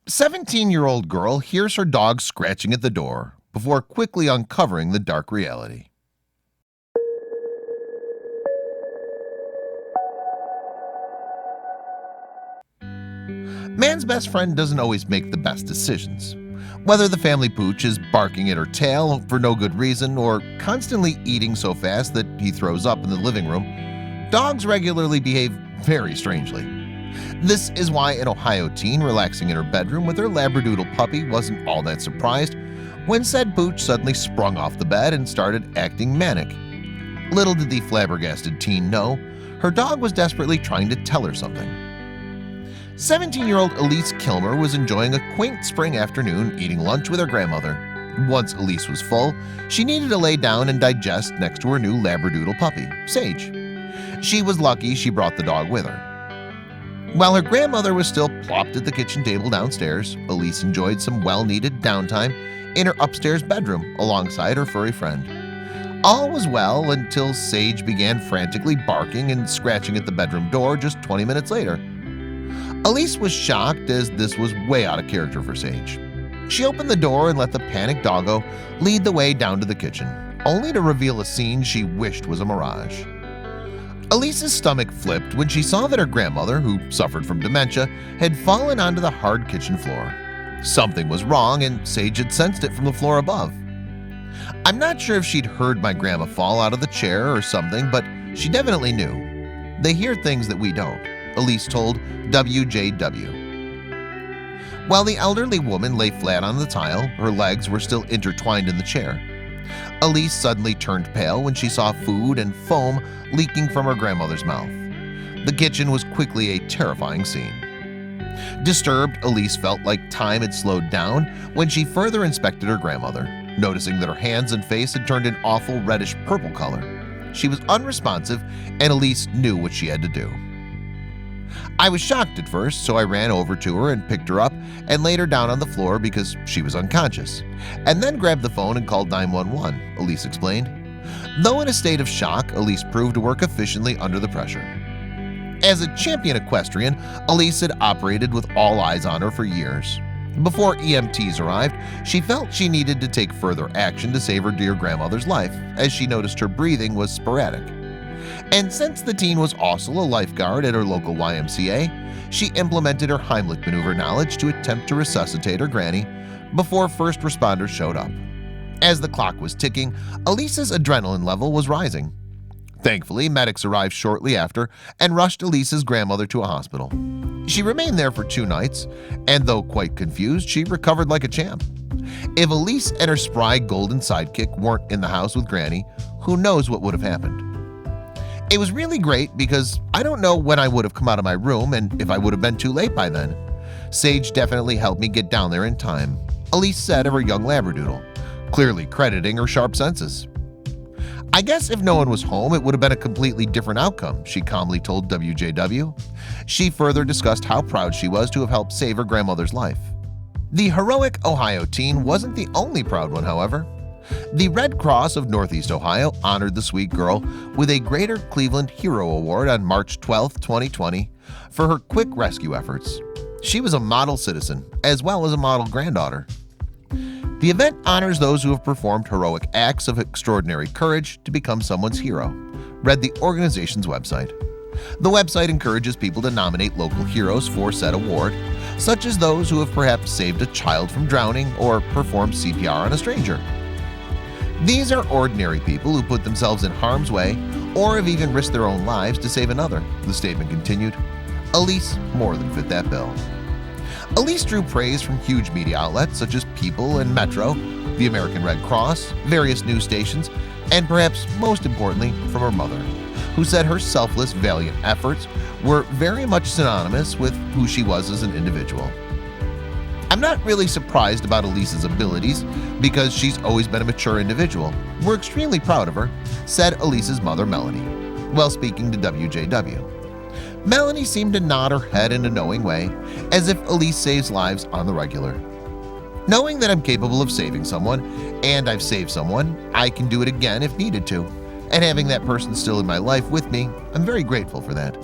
17-year-old girl hears her dog scratching at the door before quickly uncovering the dark reality. Man's best friend doesn't always make the best decisions. Whether the family pooch is barking at her tail for no good reason or constantly eating so fast that he throws up in the living room, dogs regularly behave very strangely. This is why an Ohio teen relaxing in her bedroom with her Labradoodle puppy wasn't all that surprised when said pooch suddenly sprung off the bed and started acting manic. Little did the flabbergasted teen know, her dog was desperately trying to tell her something. 17-year-old Elise Kilmer was enjoying a quaint spring afternoon eating lunch with her grandmother. Once Elise was full, she needed to lay down and digest next to her new Labradoodle puppy, Sage. She was lucky she brought the dog with her. While her grandmother was still plopped at the kitchen table downstairs, Elise enjoyed some well-needed downtime in her upstairs bedroom alongside her furry friend. All was well until Sage began frantically barking and scratching at the bedroom door just 20 minutes later. Elise was shocked as this was way out of character for Sage. She opened the door and let the panicked doggo lead the way down to the kitchen, only to reveal a scene she wished was a mirage. Elise's stomach flipped when she saw that her grandmother, who suffered from dementia, had fallen onto the hard kitchen floor. Something was wrong and Sage had sensed it from the floor above. I'm not sure if she'd heard my grandma fall out of the chair or something, but she definitely knew. They hear things that we don't, Elise told WJW. While the elderly woman lay flat on the tile, her legs were still intertwined in the chair. Elise suddenly turned pale when she saw food and foam leaking from her grandmother's mouth. The kitchen was quickly a terrifying scene. Disturbed, Elise felt like time had slowed down when she further inspected her grandmother, noticing that her hands and face had turned an awful reddish purple color. She was unresponsive, and Elise knew what she had to do. I was shocked at first, so I ran over to her and picked her up and laid her down on the floor because she was unconscious, and then grabbed the phone and called 911, Elise explained. Though in a state of shock, Elise proved to work efficiently under the pressure. As a champion equestrian, Elise had operated with all eyes on her for years. Before EMTs arrived, she felt she needed to take further action to save her dear grandmother's life, as she noticed her breathing was sporadic. And since the teen was also a lifeguard at her local YMCA, she implemented her Heimlich maneuver knowledge to attempt to resuscitate her granny before first responders showed up. As the clock was ticking, Elise's adrenaline level was rising. Thankfully, medics arrived shortly after and rushed Elise's grandmother to a hospital. She remained there for 2 nights, and though quite confused, she recovered like a champ. If Elise and her spry golden sidekick weren't in the house with Granny, who knows what would have happened. It was really great because I don't know when I would have come out of my room and if I would have been too late by then. Sage definitely helped me get down there in time, Elise said of her young Labradoodle, clearly crediting her sharp senses. I guess if no one was home, it would have been a completely different outcome, she calmly told WJW. She further discussed how proud she was to have helped save her grandmother's life. The heroic Ohio teen wasn't the only proud one, however. The Red Cross of Northeast Ohio honored the sweet girl with a Greater Cleveland Hero Award on March 12, 2020 for her quick rescue efforts. She was a model citizen as well as a model granddaughter. The event honors those who have performed heroic acts of extraordinary courage to become someone's hero, read the organization's website. The website encourages people to nominate local heroes for said award, such as those who have perhaps saved a child from drowning or performed CPR on a stranger. These are ordinary people who put themselves in harm's way or have even risked their own lives to save another, the statement continued. Elise more than fit that bill. Elise drew praise from huge media outlets such as People and Metro, the American Red Cross, various news stations, and perhaps most importantly from her mother, who said her selfless, valiant efforts were very much synonymous with who she was as an individual. I'm not really surprised about Elise's abilities because she's always been a mature individual. We're extremely proud of her, said Elise's mother, Melanie, while speaking to WJW. Melanie seemed to nod her head in a knowing way, as if Elise saves lives on the regular. Knowing that I'm capable of saving someone, and I've saved someone, I can do it again if needed to. And having that person still in my life with me, I'm very grateful for that,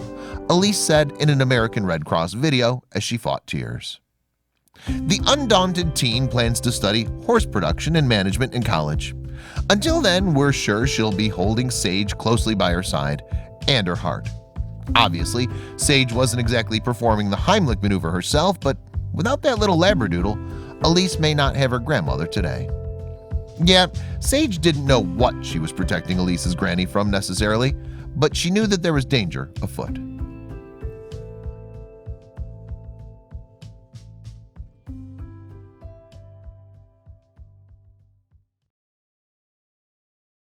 Elise said in an American Red Cross video as she fought tears. The undaunted teen plans to study horse production and management in college. Until then, we're sure she'll be holding Sage closely by her side and her heart. Obviously, Sage wasn't exactly performing the Heimlich maneuver herself, but without that little labradoodle, Elise may not have her grandmother today. Yeah, Sage didn't know what she was protecting Elise's granny from necessarily, but she knew that there was danger afoot.